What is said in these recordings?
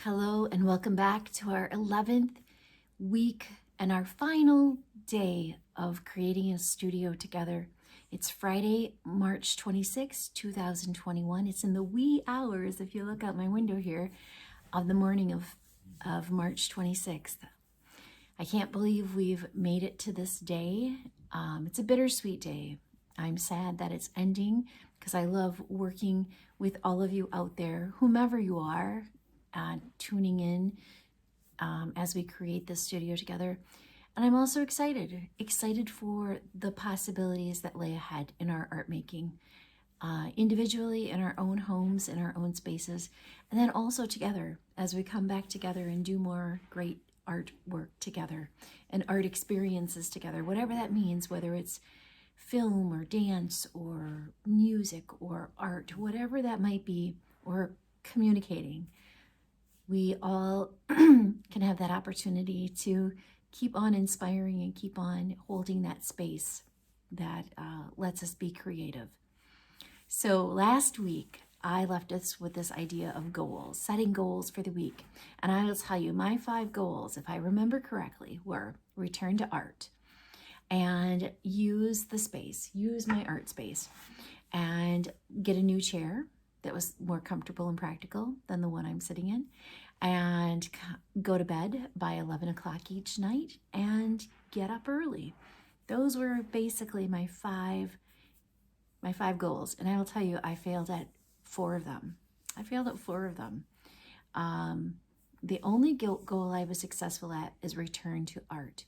Hello and welcome back to our 11th week and our final day of creating a studio together. It's Friday, March 26, 2021. It's in the wee hours, if you look out my window here, of the morning of March 26th. I can't believe we've made it to this day. It's a bittersweet day. I'm sad that it's ending because I love working with all of you out there, whomever you are, tuning in as we create this studio together. And I'm also excited for the possibilities that lay ahead in our art making, individually in our own homes, in our own spaces, and then also together as we come back together and do more great art work together and art experiences together, whatever that means, whether it's film or dance or music or art, whatever that might be, or communicating. We all can have that opportunity to keep on inspiring and keep on holding that space that lets us be creative. So last week, I left us with this idea of goals, setting goals for the week. And I will tell you, my 5 goals, if I remember correctly, were return to art and use the space, use my art space, and get a new chair that was more comfortable and practical than the one I'm sitting in, and go to bed by 11 o'clock each night and get up early. Those were basically my five goals. And I will tell you, I failed at 4 of them. The only goal I was successful at is return to art.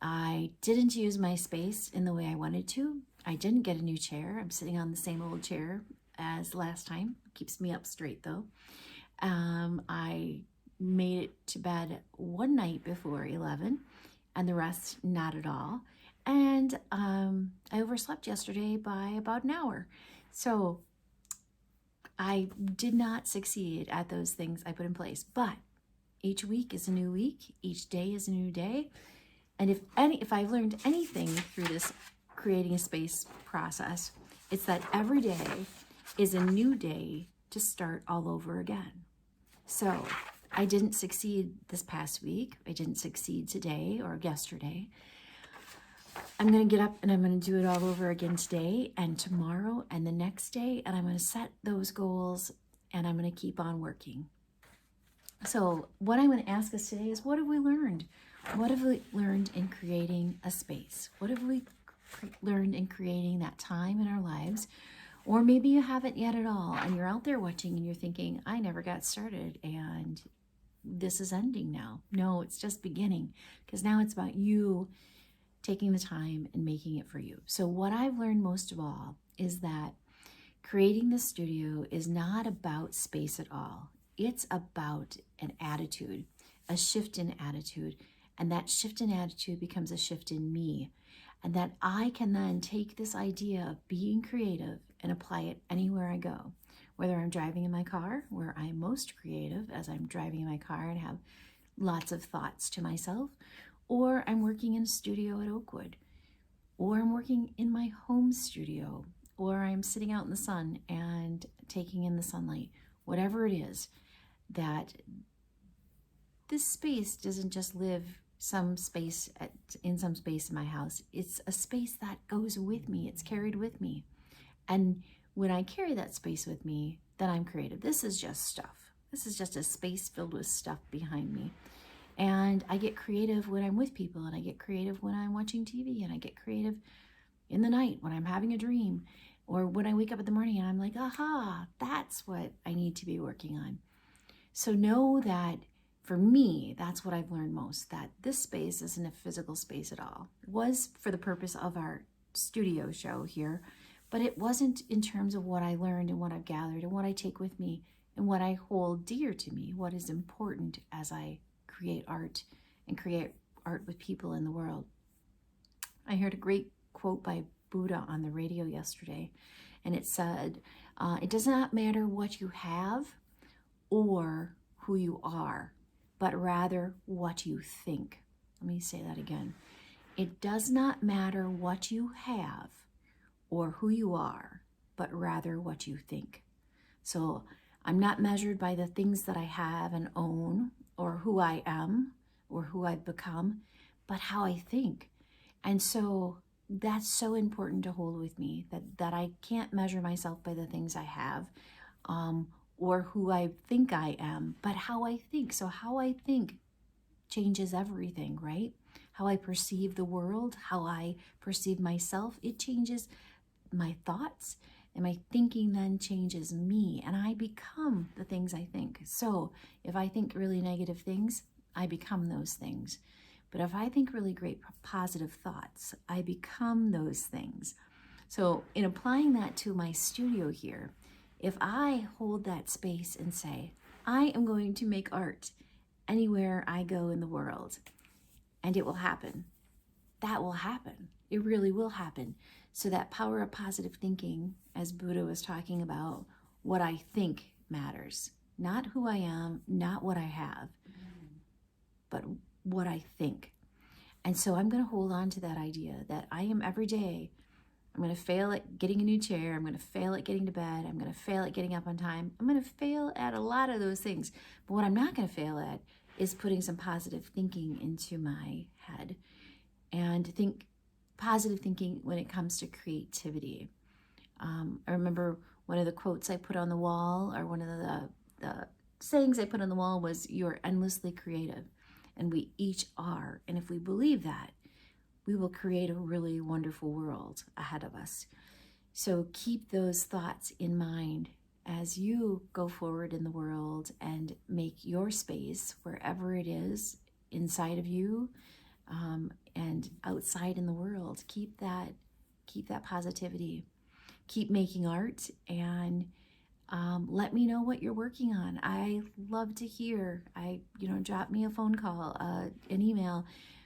I didn't use my space in the way I wanted to. I didn't get a new chair. I'm sitting on the same old chair as last time. Keeps me up straight though. I made it to bed one night before 11 and the rest not at all. And I overslept yesterday by about an hour. So I did not succeed at those things I put in place. But each week is a new week. Each day is a new day. And if I've learned anything through this creating a space process, it's that every day is a new day to start all over again. So I didn't succeed this past week. I didn't succeed today or yesterday. I'm going to get up and I'm going to do it all over again today and tomorrow and the next day. And I'm going to set those goals and I'm going to keep on working. So what I'm going to ask us today is, what have we learned? What have we learned in creating a space? What have we learned in creating that time in our lives? Or maybe you haven't yet at all and you're out there watching and you're thinking, I never got started and this is ending now. No, it's just beginning, because now it's about you taking the time and making it for you. So what I've learned most of all is that creating the studio is not about space at all. It's about an attitude, a shift in attitude. And that shift in attitude becomes a shift in me. And that I can then take this idea of being creative and apply it anywhere I go. Whether I'm driving in my car, where I'm most creative as I'm driving in my car and have lots of thoughts to myself, or I'm working in a studio at Oakwood, or I'm working in my home studio, or I'm sitting out in the sun and taking in the sunlight. Whatever it is, that this space doesn't just live in some space in my house. It's a space that goes with me. It's carried with me. And when I carry that space with me, then I'm creative. This is just stuff. This is just a space filled with stuff behind me. And I get creative when I'm with people, and I get creative when I'm watching TV, and I get creative in the night when I'm having a dream, or when I wake up in the morning and I'm like, aha, that's what I need to be working on. So know that for me, that's what I've learned most, that this space isn't a physical space at all. It was for the purpose of our studio show here, but it wasn't in terms of what I learned and what I've gathered and what I take with me and what I hold dear to me, what is important as I create art and create art with people in the world. I heard a great quote by Buddha on the radio yesterday, and it said, it does not matter what you have or who you are, but rather what you think. Let me say that again. It does not matter what you have or who you are, but rather what you think. So I'm not measured by the things that I have and own or who I am or who I've become, but how I think. And so that's so important to hold with me, that I can't measure myself by the things I have, or who I think I am, but how I think. So how I think changes everything, right? How I perceive the world, how I perceive myself, it changes my thoughts, and my thinking then changes me, and I become the things I think. So if I think really negative things, I become those things. But if I think really great positive thoughts, I become those things. So in applying that to my studio here, if I hold that space and say, I am going to make art anywhere I go in the world, and it will happen. That will happen. It really will happen. So that power of positive thinking, as Buddha was talking about, what I think matters. Not who I am, not what I have, but what I think. And so I'm going to hold on to that idea that I am every day. I'm going to fail at getting a new chair. I'm going to fail at getting to bed. I'm going to fail at getting up on time. I'm going to fail at a lot of those things. But what I'm not going to fail at is putting some positive thinking into my head, and think positive thinking when it comes to creativity. I remember one of the quotes I put on the wall, or one of the sayings I put on the wall was, "You're endlessly creative." And we each are. And if we believe that, we will create a really wonderful world ahead of us. So keep those thoughts in mind as you go forward in the world and make your space, wherever it is, inside of you, and outside in the world. Keep that positivity. Keep making art, and let me know what you're working on. I love to hear. Drop me a phone call, an email,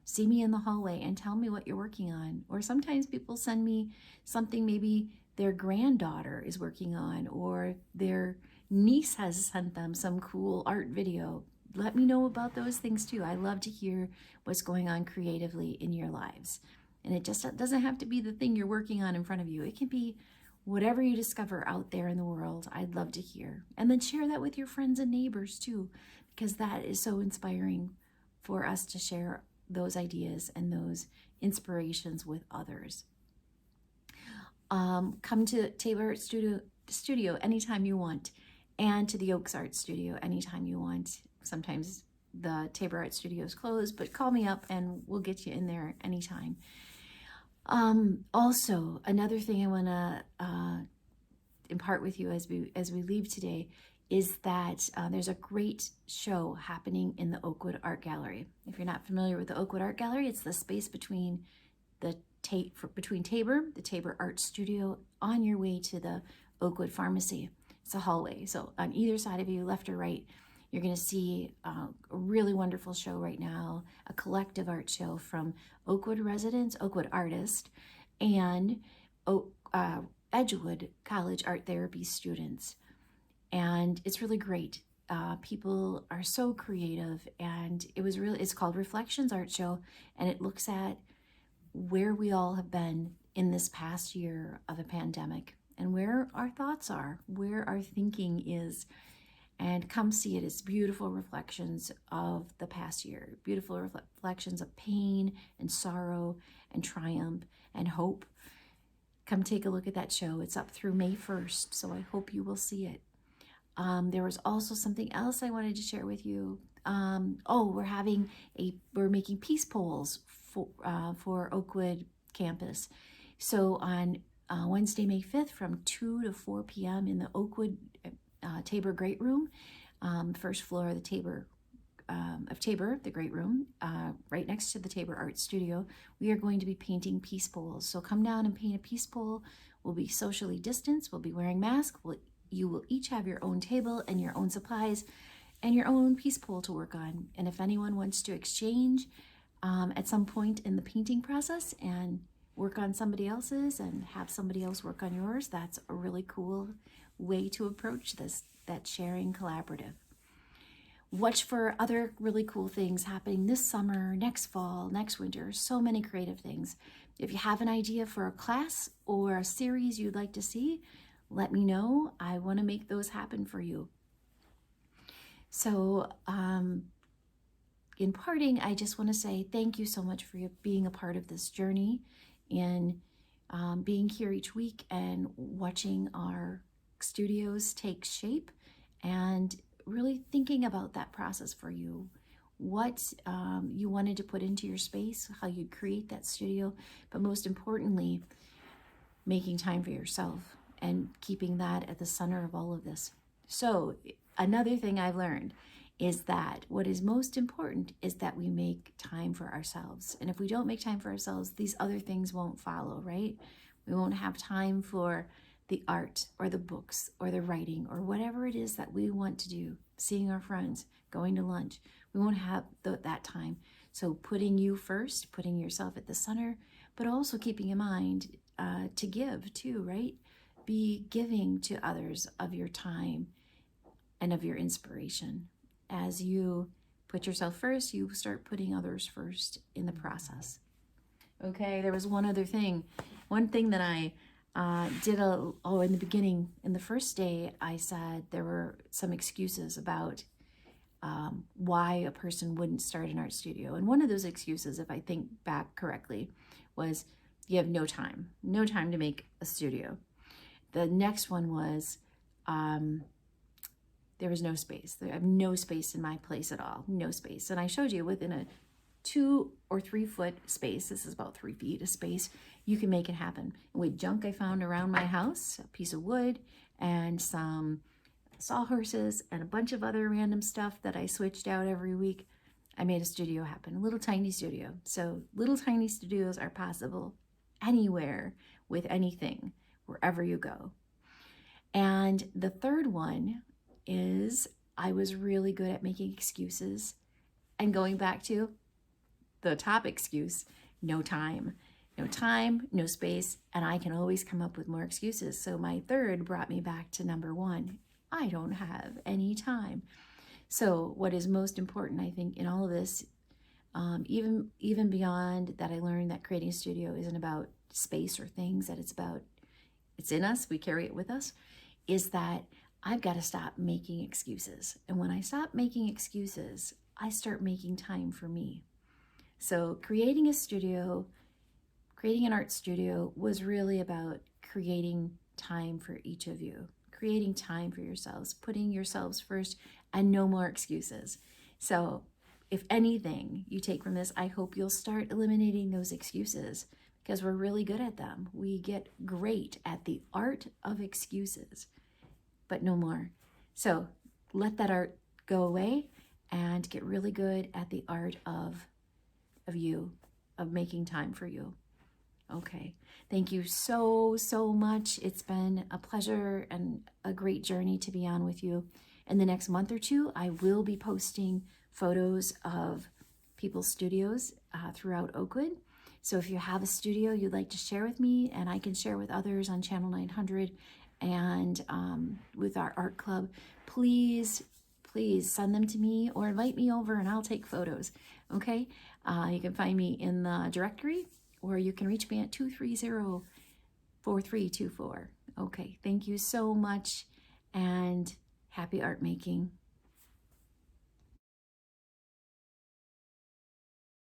see me in the hallway, and tell me what you're working on. Or sometimes people send me something maybe their granddaughter is working on, or their niece has sent them some cool art video. Let me know about those things too. I love to hear what's going on creatively in your lives. And it just doesn't have to be the thing you're working on in front of you. It can be whatever you discover out there in the world. I'd love to hear. And then share that with your friends and neighbors too, because that is so inspiring for us to share those ideas and those inspirations with others. Come to Tabor Art Studio anytime you want, and to the Oaks Art Studio anytime you want. Sometimes the Tabor Art Studio is closed, but call me up and we'll get you in there anytime. Also, another thing I want to impart with you as we leave today is that there's a great show happening in the Oakwood Art Gallery. If you're not familiar with the Oakwood Art Gallery, it's the space between Tabor, the Tabor Art Studio, on your way to the Oakwood Pharmacy. It's a hallway. So on either side of you, left or right, you're going to see a really wonderful show right now, a collective art show from Oakwood residents, Oakwood artists, and Edgewood College Art Therapy students. And it's really great. People are so creative, and it's called Reflections Art Show, and it looks at where we all have been in this past year of a pandemic, and where our thoughts are, where our thinking is. And come see it. It's beautiful reflections of the past year, beautiful reflections of pain and sorrow and triumph and hope. Come take a look at that show. It's up through May 1st, so I hope you will see it. There was also something else I wanted to share with you. We're making peace poles for Oakwood campus. So on Wednesday, May 5th, from 2 to 4 p.m. in the Oakwood Tabor Great Room, first floor of the Tabor, the Great Room, right next to the Tabor Art Studio. We are going to be painting peace poles. So come down and paint a peace pole. We'll be socially distanced. We'll be wearing masks. You will each have your own table and your own supplies and your own peace pole to work on. And if anyone wants to exchange at some point in the painting process and work on somebody else's and have somebody else work on yours, that's a really cool way to approach this, that sharing collaborative. Watch for other really cool things happening this summer, next fall, next winter, so many creative things. If you have an idea for a class or a series you'd like to see, let me know. I want to make those happen for you. So in parting, I just want to say thank you so much for being a part of this journey and being here each week and watching our studios take shape and really thinking about that process for you. What you wanted to put into your space, how you'd create that studio, but most importantly, making time for yourself and keeping that at the center of all of this. So another thing I've learned is that what is most important is that we make time for ourselves. And if we don't make time for ourselves, these other things won't follow, right? We won't have time for the art or the books or the writing or whatever it is that we want to do, seeing our friends, going to lunch. We won't have that time. So putting you first, putting yourself at the center, but also keeping in mind to give too, right? Be giving to others of your time and of your inspiration. As you put yourself first, you start putting others first in the process. Okay, there was one other thing. One thing that I did in the beginning, in the first day, I said there were some excuses about why a person wouldn't start an art studio. And one of those excuses, if I think back correctly, was you have no time to make a studio. The next one was there was no space. I have no space in my place at all, no space. And I showed you within a 2 or 3 foot space, this is about 3 feet of space, you can make it happen. And with junk I found around my house, a piece of wood and some sawhorses and a bunch of other random stuff that I switched out every week, I made a studio happen, a little tiny studio. So little tiny studios are possible anywhere with anything, wherever you go. And the third one is I was really good at making excuses and going back to the top excuse, no time, no space, and I can always come up with more excuses. So my third brought me back to number 1. I don't have any time. So what is most important, I think, in all of this, even beyond that, I learned that creating a studio isn't about space or things, that it's in us, we carry it with us, is that I've got to stop making excuses. And when I stop making excuses, I start making time for me. So creating an art studio was really about creating time for each of you, creating time for yourselves, putting yourselves first, and no more excuses. So if anything you take from this, I hope you'll start eliminating those excuses because we're really good at them. We get great at the art of excuses, but no more. So let that art go away and get really good at the art of you, of making time for you. Okay, thank you so much. It's been a pleasure and a great journey to be on with you. In the next month or two, I will be posting photos of people's studios throughout Oakwood. So if you have a studio you'd like to share with me, and I can share with others on Channel 900 and with our art club, please send them to me or invite me over and I'll take photos. Okay, you can find me in the directory, or you can reach me at 230-4324. Okay, thank you so much and happy art making.